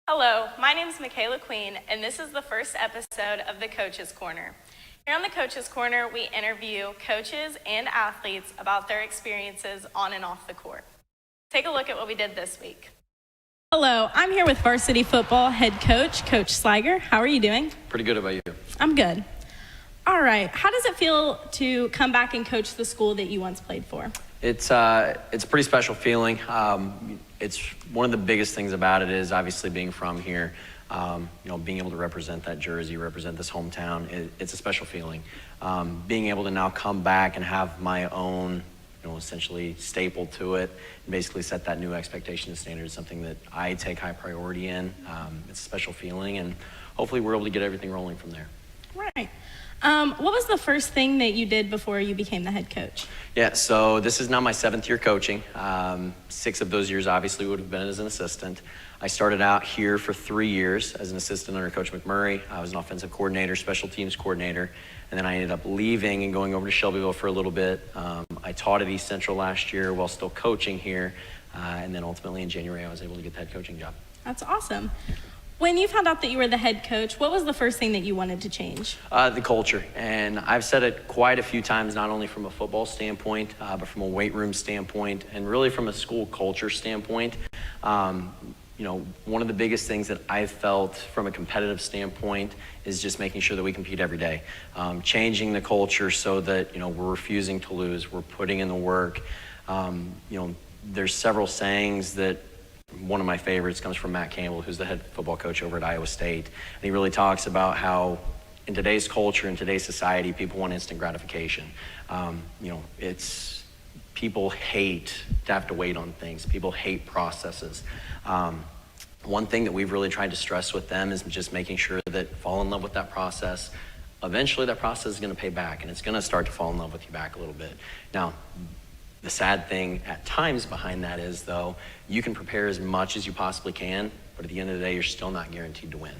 Hello, my name is Michaela Queen, and this is the first episode of the Coaches Corner. Here on the Coaches Corner, we interview coaches and athletes about their experiences on and off the court. Take a look at what we did this week. Hello, I'm here with varsity football head coach, Coach Sliger. How are you doing? Pretty good. About you? I'm good. All right, how does it feel to come back and coach the school that you once played for? It's a pretty special feeling. It's one of the biggest things about it is obviously being from here. Being able to represent that jersey, represent this hometown. It's a special feeling. Being able to now come back and have my own, essentially staple to it, and basically set that new expectation and standard is something that I take high priority in. It's a special feeling, and hopefully we're able to get everything rolling from there. Right. What was the first thing that you did before you became the head coach? Yeah, so this is now my 7th year coaching. 6 of those years obviously would have been as an assistant. I started out here for 3 years as an assistant under Coach McMurray. I was an offensive coordinator, special teams coordinator, and then I ended up leaving and going over to Shelbyville for a little bit. I taught at East Central last year while still coaching here, and then ultimately in January I was able to get the head coaching job. That's awesome. When you found out that you were the head coach, what was the first thing that you wanted to change? The culture. And I've said it quite a few times, not only from a football standpoint, but from a weight room standpoint, and really from a school culture standpoint. One of the biggest things that I've felt from a competitive standpoint is just making sure that we compete every day. Changing the culture so that, we're refusing to lose, we're putting in the work. There's several sayings that one of my favorites comes from Matt Campbell, who's the head football coach over at Iowa State. And he really talks about how in today's culture, in today's society, people want instant gratification. People hate to have to wait on things. People hate processes. One thing that we've really tried to stress with them is just making sure that fall in love with that process. Eventually that process is going to pay back, and it's going to start to fall in love with you back a little bit. Now, the sad thing at times behind that is, though, you can prepare as much as you possibly can, but at the end of the day, you're still not guaranteed to win.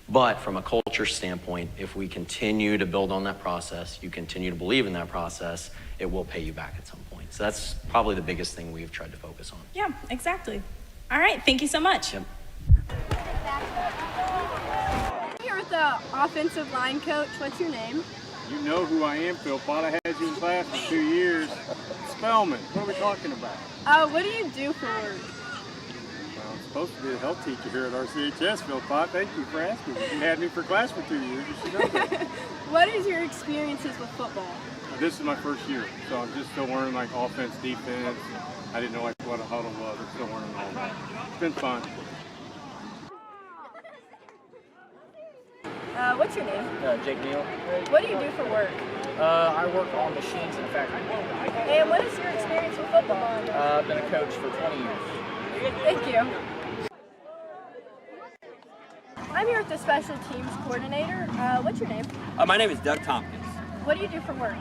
But from a culture standpoint, if we continue to build on that process, you continue to believe in that process, it will pay you back at some point. So that's probably the biggest thing we've tried to focus on. Yeah, exactly. All right, thank you so much. Yep. Here with the offensive line coach. What's your name? You know who I am, Phil Pot. I had you in class for 2 years. Spellman, what are we talking about? What do you do for work? Well, I'm supposed to be a health teacher here at RCHS, Phil Pot. Thank you for asking. You had me for class for 2 years. You should know that. What is your experiences with football? This is my first year, so I'm just still learning offense, defense. I didn't know what a huddle was. I'm still learning all that. It's been fun. What's your name? Jake Neal. What do you do for work? I work on machines in a factory. And what is your experience with football? I've been a coach for 20 years. Thank you. I'm here with the special teams coordinator. What's your name? My name is Doug Tompkins. What do you do for work?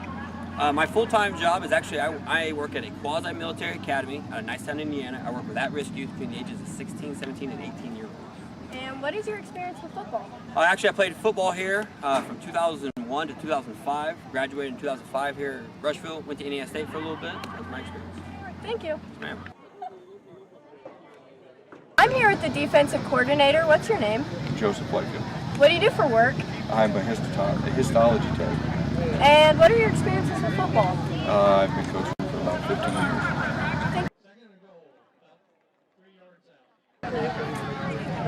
My full-time job is actually, I work at a quasi-military academy out of Nicetown, Indiana. I work with at-risk youth between the ages of 16, 17, and 18-year-olds. And what is your experience with football? Actually, I played football here from 2001 to 2005. Graduated in 2005 here at Rushville. Went to Indiana State for a little bit. That was my experience. Thank you. Yes, ma'am. I'm here with the defensive coordinator. What's your name? Joseph Whitefield. What do you do for work? I'm a histology tech. And what are your experiences with football? I've been coaching for about 15 years.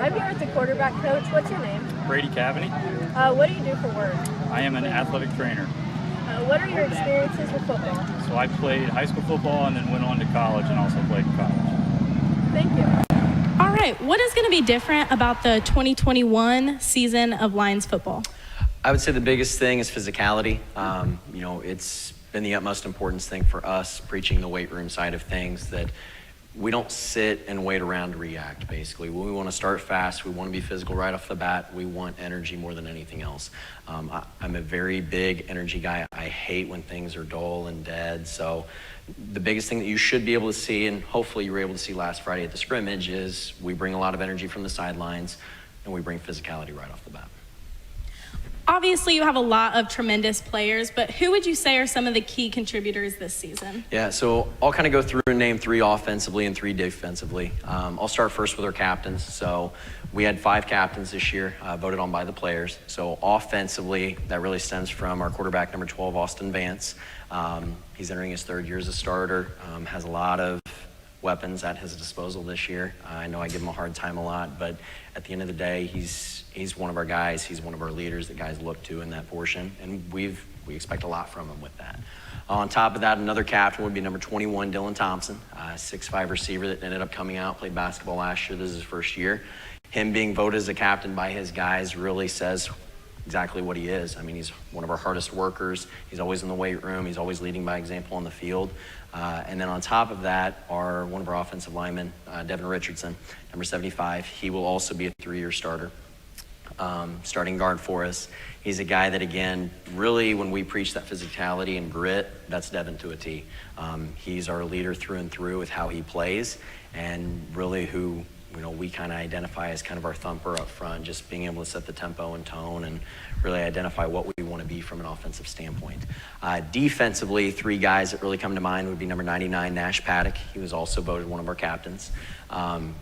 I'm here with the quarterback coach. What's your name? Brady Cavity. What do you do for work? I am an athletic trainer. What are your experiences with football? So I played high school football and then went on to college and also played in college. Thank you. All right, what is going to be different about the 2021 season of Lions football? I would say the biggest thing is physicality. It's been the utmost importance thing for us, preaching the weight room side of things, that we don't sit and wait around to react, basically. We want to start fast. We want to be physical right off the bat. We want energy more than anything else. I'm a very big energy guy. I hate when things are dull and dead. So the biggest thing that you should be able to see, and hopefully you were able to see last Friday at the scrimmage, is we bring a lot of energy from the sidelines and we bring physicality right off the bat. Obviously, you have a lot of tremendous players, but who would you say are some of the key contributors this season? Yeah, so I'll kind of go through and name 3 offensively and 3 defensively. I'll start first with our captains. So we had 5 captains this year, voted on by the players. So offensively, that really stems from our quarterback, number 12, Austin Vance. He's entering his 3rd year as a starter, has a lot of weapons at his disposal this year. I know I give him a hard time a lot, but at the end of the day, he's one of our guys. He's one of our leaders that guys look to in that portion, and we expect a lot from him with that. On top of that, another captain would be number 21, Dylan Thompson, 6'5" receiver that ended up coming out, played basketball last year. This is his 1st year. Him being voted as a captain by his guys really says exactly what he is. I mean, he's one of our hardest workers. He's always in the weight room. He's always leading by example on the field. And then on top of that, one of our offensive linemen, Devin Richardson, number 75. He will also be a 3-year starter, starting guard for us. He's a guy that, again, really when we preach that physicality and grit, that's Devin to a T. He's our leader through and through with how he plays, and really who we kind of identify as kind of our thumper up front, just being able to set the tempo and tone and really identify what we want to be from an offensive standpoint. Defensively, 3 guys that really come to mind would be number 99, Nash Paddock. He was also voted one of our captains.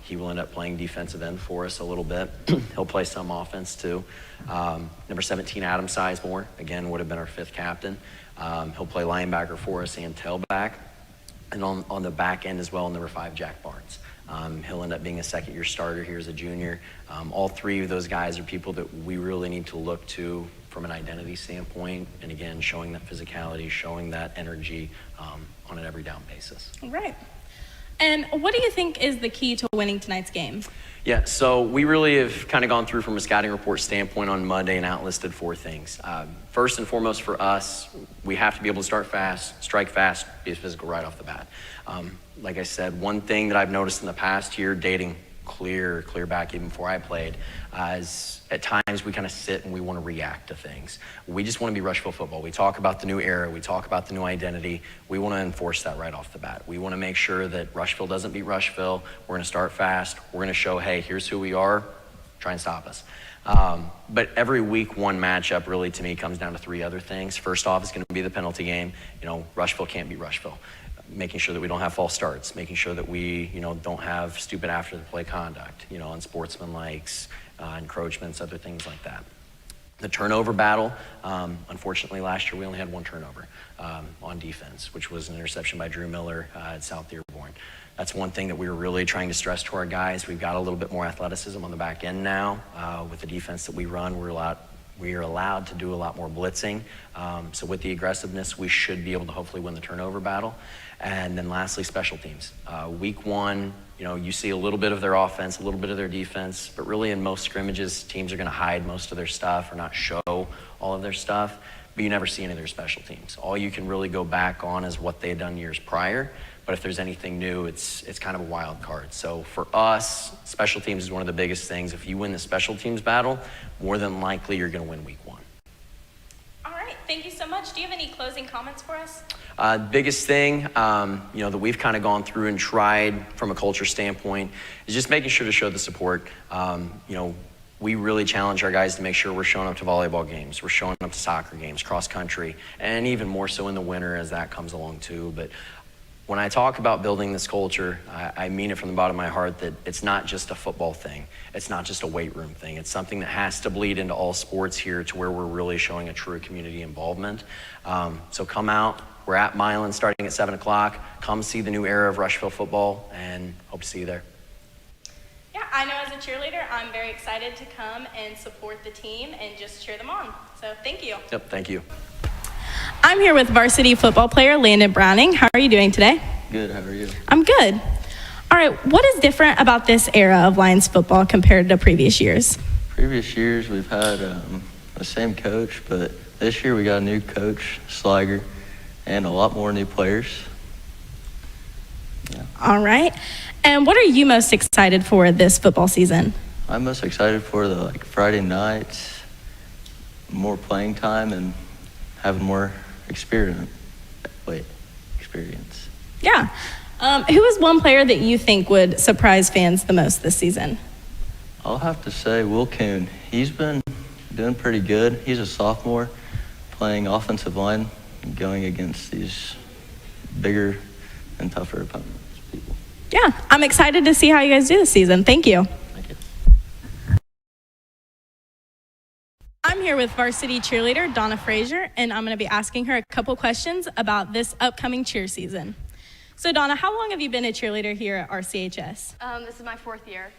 He will end up playing defensive end for us a little bit. He'll play some offense too. Number 17, Adam Sizemore, again, would have been our 5th captain. He'll play linebacker for us and tailback. And on the back end as well, number 5, Jack Barnes. He'll end up being a 2nd-year starter here as a junior. All 3 of those guys are people that we really need to look to from an identity standpoint, and again, showing that physicality, showing that energy on an every down basis. All right. And what do you think is the key to winning tonight's game? Yeah, so we really have kind of gone through from a scouting report standpoint on Monday and outlisted 4 things. First and foremost for us, we have to be able to start fast, strike fast, be physical right off the bat. Like I said, one thing that I've noticed in the past year, dating clear back even before I played, is at times we kind of sit and we want to react to things. We just want to be Rushville football. We talk about the new era. We talk about the new identity. We want to enforce that right off the bat. We want to make sure that Rushville doesn't beat Rushville. We're going to start fast. We're going to show, hey, here's who we are. Try and stop us. But every week 1 matchup really to me comes down to 3 other things. First off is going to be the penalty game. Rushville can't beat Rushville. Making sure that we don't have false starts, making sure that we, don't have stupid after the play conduct, unsportsmanlikes, encroachments, other things like that. The turnover battle, unfortunately last year we only had 1 turnover on defense, which was an interception by Drew Miller at South Dearborn. That's one thing that we were really trying to stress to our guys. We've got a little bit more athleticism on the back end now. With the defense that we run, we are allowed to do a lot more blitzing. So with the aggressiveness, we should be able to hopefully win the turnover battle. And then lastly, special teams. Week 1, you see a little bit of their offense, a little bit of their defense, but really in most scrimmages, teams are going to hide most of their stuff or not show all of their stuff, but you never see any of their special teams. All you can really go back on is what they had done years prior, but if there's anything new, it's kind of a wild card. So for us, special teams is one of the biggest things. If you win the special teams battle, more than likely you're going to win week 1. All right, thank you so much. Do you have any closing comments for us? Biggest thing, that we've kind of gone through and tried from a culture standpoint is just making sure to show the support. We really challenge our guys to make sure we're showing up to volleyball games, we're showing up to soccer games, cross country, and even more so in the winter as that comes along too. But when I talk about building this culture, I mean it from the bottom of my heart that it's not just a football thing. It's not just a weight room thing. It's something that has to bleed into all sports here to where we're really showing a true community involvement. So come out. We're at Milan starting at 7 o'clock. Come see the new era of Rushville football, and hope to see you there. Yeah, I know as a cheerleader, I'm very excited to come and support the team and just cheer them on. So thank you. Yep, thank you. I'm here with varsity football player Landon Browning. How are you doing today? Good, how are you? I'm good. All right, what is different about this era of Lions football compared to previous years? Previous years we've had the same coach, but this year we got a new coach, Sliger, and a lot more new players. Yeah. All right. And what are you most excited for this football season? I'm most excited for the Friday nights, more playing time, and having more experience. Yeah. Who is one player that you think would surprise fans the most this season? I'll have to say Will Kuhn. He's been doing pretty good. He's a sophomore playing offensive line and going against these bigger and tougher opponents. People. Yeah, I'm excited to see how you guys do this season. Thank you. Thank you. I'm here with varsity cheerleader Donna Frazier, and I'm going to be asking her a couple questions about this upcoming cheer season. So Donna, how long have you been a cheerleader here at RCHS? This is my 4th year.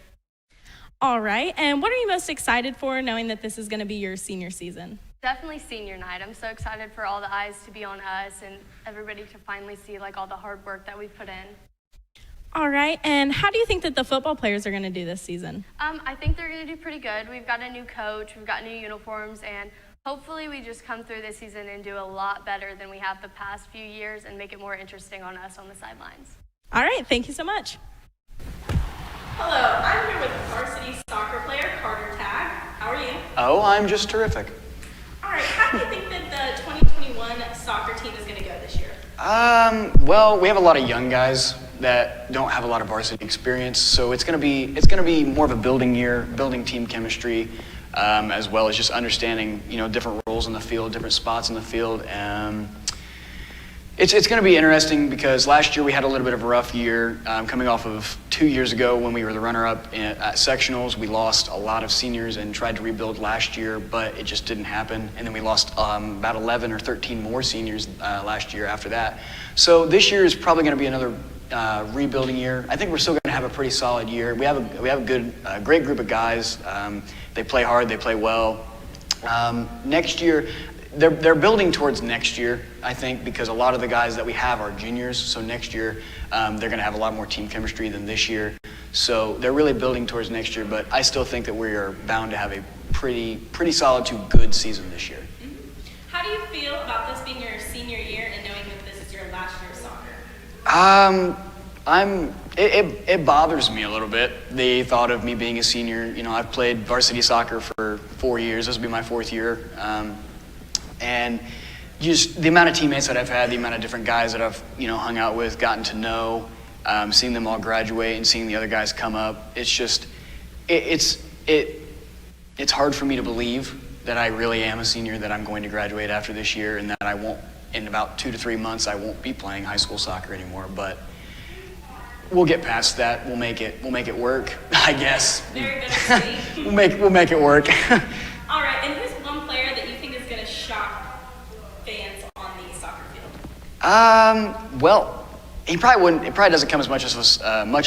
All right, and what are you most excited for knowing that this is going to be your senior season? Definitely senior night. I'm so excited for all the eyes to be on us and everybody to finally see like all the hard work that we've put in. All right, and how do you think that the football players are going to do this season? I think they're going to do pretty good. We've got a new coach, we've got new uniforms, and hopefully we just come through this season and do a lot better than we have the past few years and make it more interesting on us on the sidelines. All right, thank you so much. Hello, I'm here with varsity soccer player Carter Tagg. How are you? Oh, I'm just terrific. All right, how do you think that the 2021 soccer team is going to go this year? Well, we have a lot of young guys that don't have a lot of varsity experience, so it's going to be more of a building year, building team chemistry, as well as just understanding, different roles in the field, different spots in the field. It's going to be interesting because last year we had a little bit of a rough year, coming off of 2 years ago when we were the runner-up at sectionals. We lost a lot of seniors and tried to rebuild last year, but it just didn't happen. And then we lost about 11 or 13 more seniors last year after that. So this year is probably going to be another rebuilding year. I think we're still going to have a pretty solid year. We have a great group of guys. They play hard, they play well. Next year, they're building towards next year, I think, because a lot of the guys that we have are juniors. So next year, they're going to have a lot more team chemistry than this year. So they're really building towards next year. But I still think that we are bound to have a pretty solid to good season this year. How do you feel about this being your senior year and knowing that this is your last year of soccer? It bothers me a little bit, the thought of me being a senior. I've played varsity soccer for 4 years. This will be my 4th year. And just the amount of teammates that I've had, the amount of different guys that I've, hung out with, gotten to know, seeing them all graduate and seeing the other guys come up, it's just, it's hard for me to believe that I really am a senior, that I'm going to graduate after this year, and that I won't, in about 2 to 3 months, I won't be playing high school soccer anymore. But we'll get past that. We'll make it work, I guess. Very good to see. We'll make it work. All right, and who's one player that you think is going to shock fans on the soccer field? Well, it probably doesn't come as much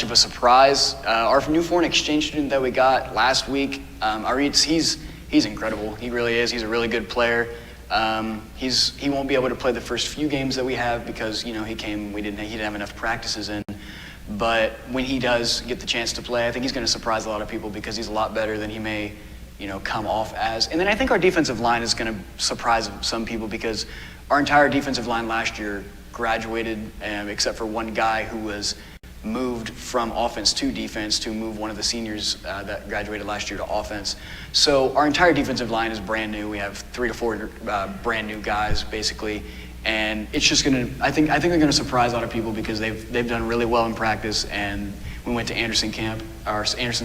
of a surprise. Our new foreign exchange student that we got last week, Aritz, he's incredible. He really is. He's a really good player. He won't be able to play the first few games that we have because he didn't have enough practices in. But when he does get the chance to play, I think he's going to surprise a lot of people because he's a lot better than he may come off as. And then I think our defensive line is going to surprise some people because our entire defensive line last year graduated, except for one guy who was moved from offense to defense to move one of the seniors that graduated last year to offense. So our entire defensive line is brand new. We have 3 to 4 brand new guys basically. And it's just I think they're going to surprise a lot of people because they've done really well in practice, and we went to Anderson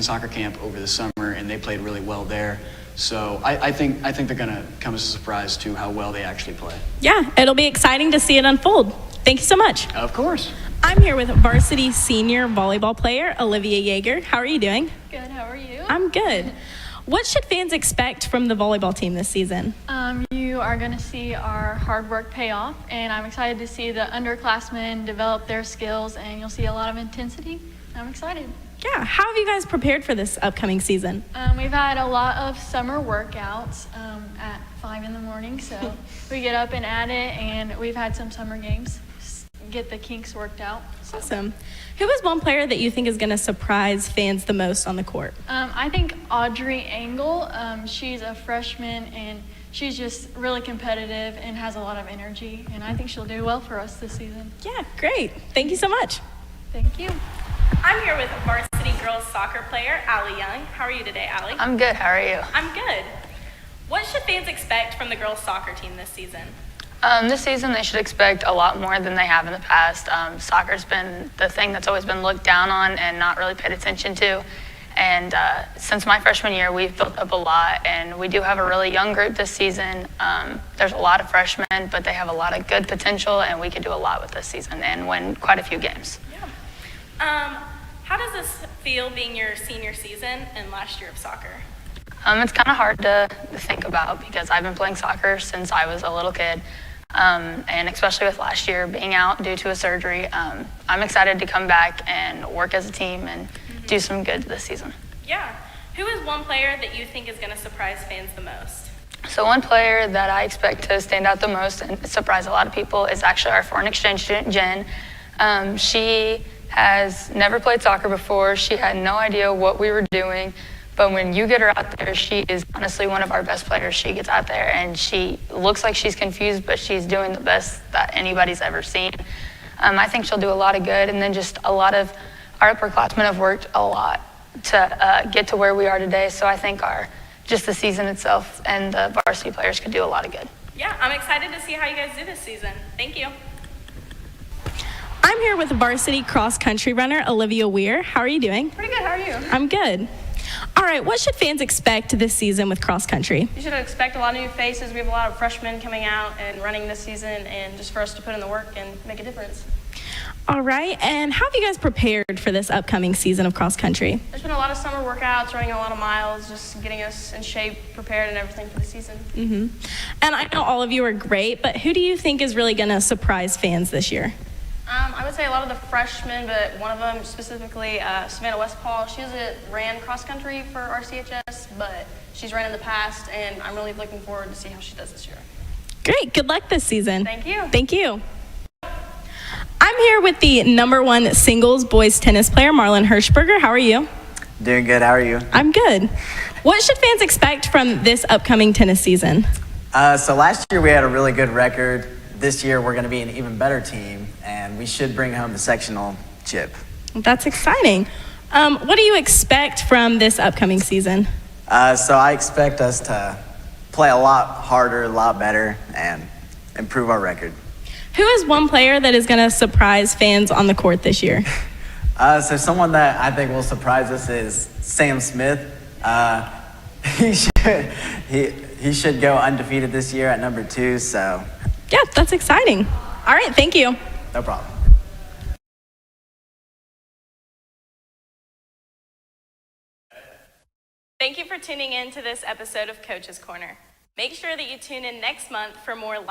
soccer camp over the summer, and they played really well there. So I think they're going to come as a surprise to how well they actually play. Yeah, it'll be exciting to see it unfold. Thank you so much. Of course. I'm here with varsity senior volleyball player Olivia Yeager. How are you doing? Good, how are you? I'm good. What should fans expect from the volleyball team this season? You are going to see our hard work pay off, and I'm excited to see the underclassmen develop their skills, and you'll see a lot of intensity. I'm excited. Yeah, how have you guys prepared for this upcoming season? We've had a lot of summer workouts at 5 in the morning, so we get up and at it, and we've had some summer games, get the kinks worked out. Awesome. Who is one player that you think is going to surprise fans the most on the court? I think Audrey Engel. She's a freshman, and she's just really competitive and has a lot of energy, and I think she'll do well for us this season. Yeah, great. Thank you so much. Thank you. I'm here with varsity girls soccer player Allie Young. How are you today, Allie? I'm good. How are you? I'm good. What should fans expect from the girls soccer team this season? This season, they should expect a lot more than they have in the past. Soccer's been the thing that's always been looked down on and not really paid attention to. And since my freshman year, we've built up a lot, and we do have a really young group this season. There's a lot of freshmen, but they have a lot of good potential, and we could do a lot with this season and win quite a few games. Yeah. How does this feel being your senior season and last year of soccer? It's kind of hard to think about because I've been playing soccer since I was a little kid. And especially with last year being out due to a surgery, I'm excited to come back and work as a team and do some good this season. Yeah. Who is one player that you think is going to surprise fans the most? So one player that I expect to stand out the most and surprise a lot of people is actually our foreign exchange student, Jen. She has never played soccer before. She had no idea what we were doing. But when you get her out there, she is honestly one of our best players. She gets out there and she looks like she's confused, but she's doing the best that anybody's ever seen. I think she'll do a lot of good. And then just a lot of our upperclassmen have worked a lot to get to where we are today. So I think just the season itself and the varsity players could do a lot of good. Yeah, I'm excited to see how you guys do this season. Thank you. I'm here with varsity cross country runner Olivia Yeager. How are you doing? Pretty good. How are you? I'm good. All right, what should fans expect this season with cross country? You should expect a lot of new faces. We have a lot of freshmen coming out and running this season, and just for us to put in the work and make a difference. All right, and how have you guys prepared for this upcoming season of cross country? There's been a lot of summer workouts, running a lot of miles, just getting us in shape, prepared, and everything for the season. And I know all of you are great, but who do you think is really going to surprise fans this year? I would say a lot of the freshmen, but one of them specifically, Savannah Westpaul. She ran cross country for RCHS, but she's ran in the past, and I'm really looking forward to see how she does this year. Great, good luck this season. Thank you. Thank you. I'm here with the #1 singles boys tennis player, Marlon Hershberger. How are you? Doing good. How are you? I'm good. What should fans expect from this upcoming tennis season? So last year we had a really good record. This year we're going to be an even better team, and we should bring home the sectional chip. That's exciting. What do you expect from this upcoming season? So I expect us to play a lot harder, a lot better, and improve our record. Who is one player that is going to surprise fans on the court this year? So someone that I think will surprise us is Sam Smith. He should go undefeated this year at #2, so. Yeah, that's exciting. All right, thank you. No problem. Thank you for tuning in to this episode of Coach's Corner. Make sure that you tune in next month for more Lions